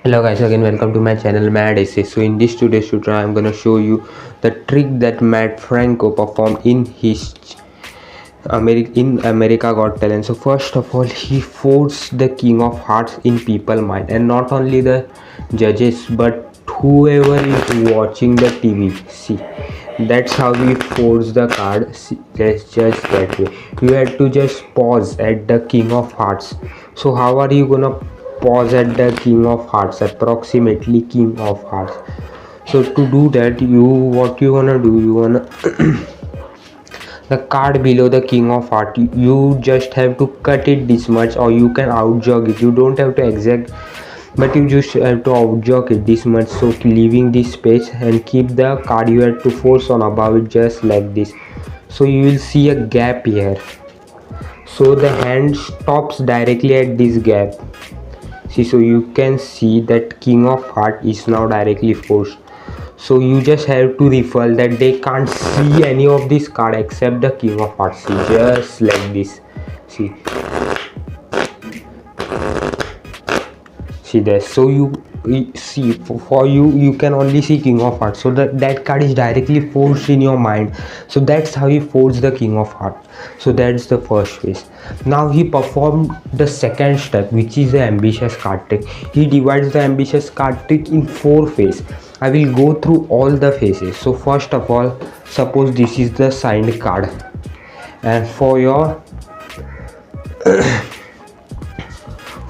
Hello guys, again welcome to my channel Mad Essay. So in this today's tutorial I'm gonna show you the trick that Matt Franco performed in his America Got Talent. So first of all, he forced the King of Hearts in people mind, and not only the judges but whoever is watching the TV. See, that's how we force the card. See, let's just that way. You had to just pause at the King of Hearts. So how are you gonna pause at the King of Hearts, approximately King of Hearts? So to do that, what you wanna do, you wanna the card below the King of Heart, you just have to cut it this much, or you can outjog it. You don't have to exact, but you just have to outjog it this much, so leaving this space, and keep the card you have to force on above it just like this. So you will see a gap here, so the hand stops directly at this gap. See, so you can see that King of Heart is now directly forced. So you just have to refill that they can't see any of this card except the King of Hearts. See, just like this. See this. So you see, for you can only see King of Hearts, so that card is directly forced in your mind. So that's how he forced the King of Hearts. So that's the first phase. Now he performed the second step, which is the ambitious card trick. He divides the ambitious card trick in 4 phases. I will go through all the phases. So first of all, suppose this is the signed card, and for your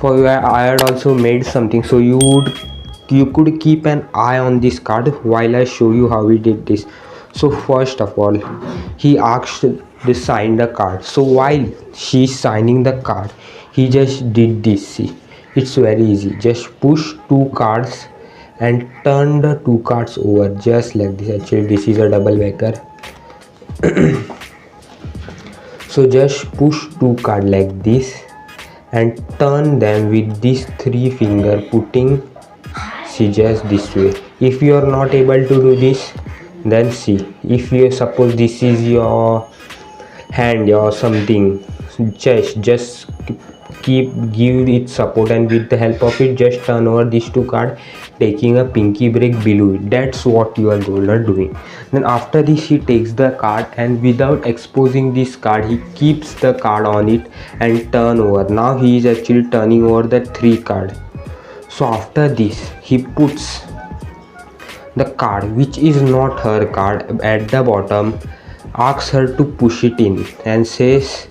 I had also made something, so you could keep an eye on this card while I show you how we did this. So first of all, he asked to sign the card. So while she's signing the card, he just did this. See, it's very easy. Just push 2 cards and turn the 2 cards over just like this. Actually, this is a double backer. So just push 2 cards like this and turn them with this 3 finger, putting, see, just this way. If you are not able to do this, then see, if you suppose this is your hand or something, just give it support, and with the help of it just turn over these 2 cards, taking a pinky break below it. That's what you are doing. Then after this, he takes the card, and without exposing this card, he keeps the card on it and turn over. Now he is actually turning over the 3 card. So after this, he puts the card which is not her card at the bottom, asks her to push it in, and says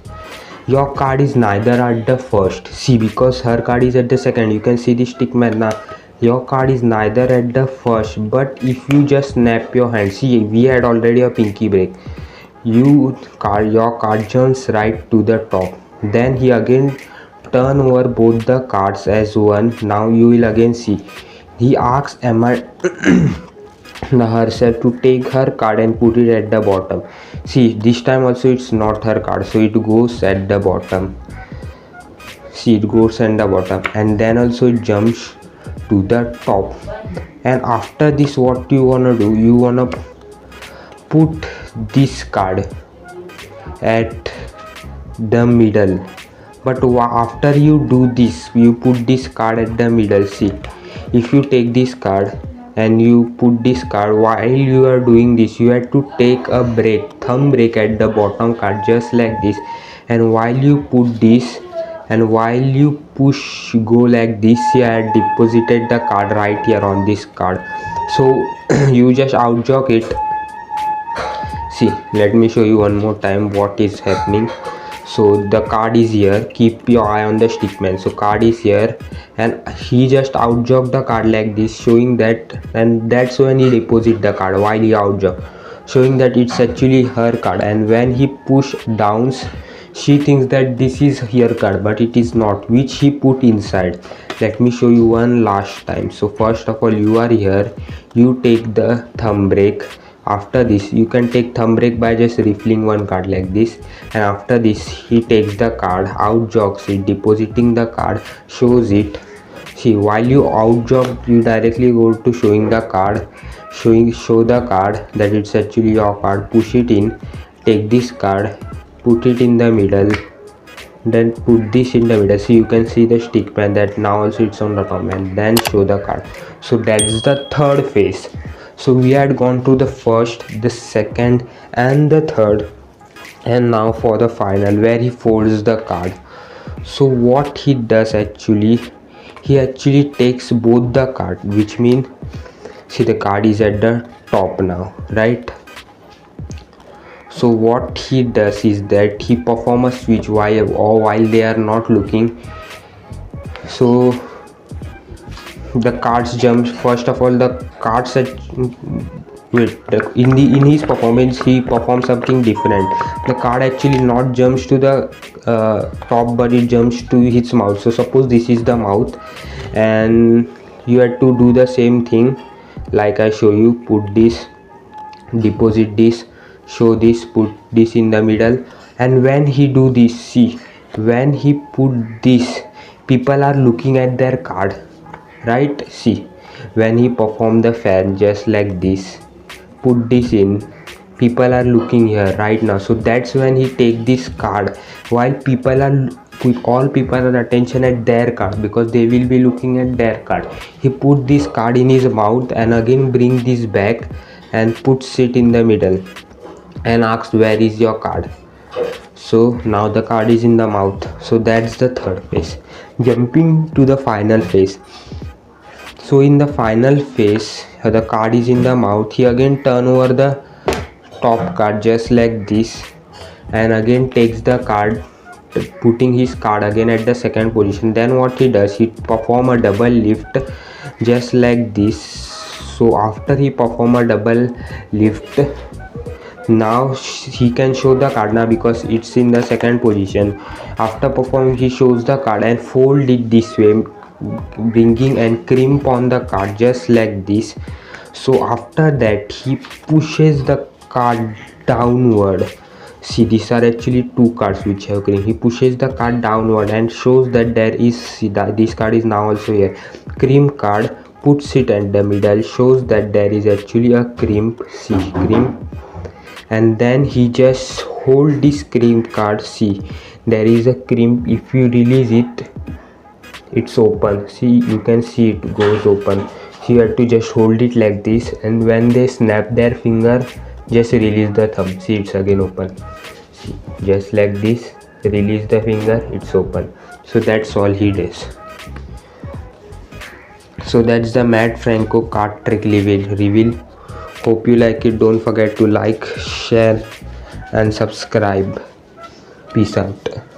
your card is neither at the first. See, because her card is at the second, you can see the stick man. Now your card is neither at the first, but if you just snap your hand, see, we had already a pinky break, your card jumps right to the top. Then he again turn over both the cards as one. Now you will again see, he asks Emma herself to take her card and put it at the bottom. See, this time also it's not her card, so it goes at the bottom. See, it goes at the bottom, and then also it jumps to the top. And after this, what you wanna do, you wanna put this card at the middle. But after you do this, you put this card at the middle. See, if you take this card and you put this card, while you are doing this, you have to take a thumb break at the bottom card just like this. And while you put this, and while you push, go like this, you have deposited the card right here on this card. So you just outjog it. See, let me show you one more time what is happening. So the card is here, keep your eye on the stickman. So card is here, and he just outjog the card like this, showing that, and that's when he deposit the card while he outjog, showing that it's actually her card. And when he push downs, she thinks that this is her card, but it is not, which he put inside. Let me show you one last time. So first of all, you are here, you take the thumb break. After this, you can take thumb break by just riffling one card like this, and after this, he takes the card, outjogs it, depositing the card, shows it. See, while you outjog, you directly go to showing the card, show the card that it's actually your card, push it in, take this card, put it in the middle, then put this in the middle. See, you can see the stick man that now also it's on the top, and then show the card. So that's the third phase. So we had gone through the first, the second and the third, and now for the final where he folds the card. So what he does actually, he actually takes both the card, which means, see, the card is at the top now, right? So what he does is that he performs a switch while they are not looking. So the cards jump. First of all, the cards in his performance he performs something different. The card actually not jumps to the top, but it jumps to his mouth. So suppose this is the mouth, and you have to do the same thing like I show you. Put this, deposit this, show this, put this in the middle. And when he do this, see, when he put this, people are looking at their card, right? See, when he perform the fan just like this, put this in, people are looking here right now. So that's when he take this card, while people are all people are attention at their card, because they will be looking at their card. He put this card in his mouth and again bring this back and puts it in the middle and asks, where is your card? So now the card is in the mouth. So that's the third phase. Jumping to the final phase. So in the final phase, the card is in the mouth. He again turn over the top card just like this, and again takes the card, putting his card again at the second position. Then what he does, he perform a double lift just like this. So after he perform a double lift, now he can show the card now because it's in the second position. After performing, he shows the card and fold it this way, bringing and crimp on the card just like this. So after that, he pushes the card downward. See, these are actually two cards which have crimp. He pushes the card downward and shows that there is, see, that this card is now also here, crimp card, puts it at the middle, shows that there is actually a crimp. See, crimp. And then he just hold this crimp card. See, there is a crimp. If you release it, it's open. See, you can see it goes open. So you have to just hold it like this, and when they snap their finger, just release the thumb. See, it's again open. See, just like this, release the finger, it's open. So that's all he does. So that's the Mat Franco card trick reveal. Hope you like it. Don't forget to like, share and subscribe. Peace out.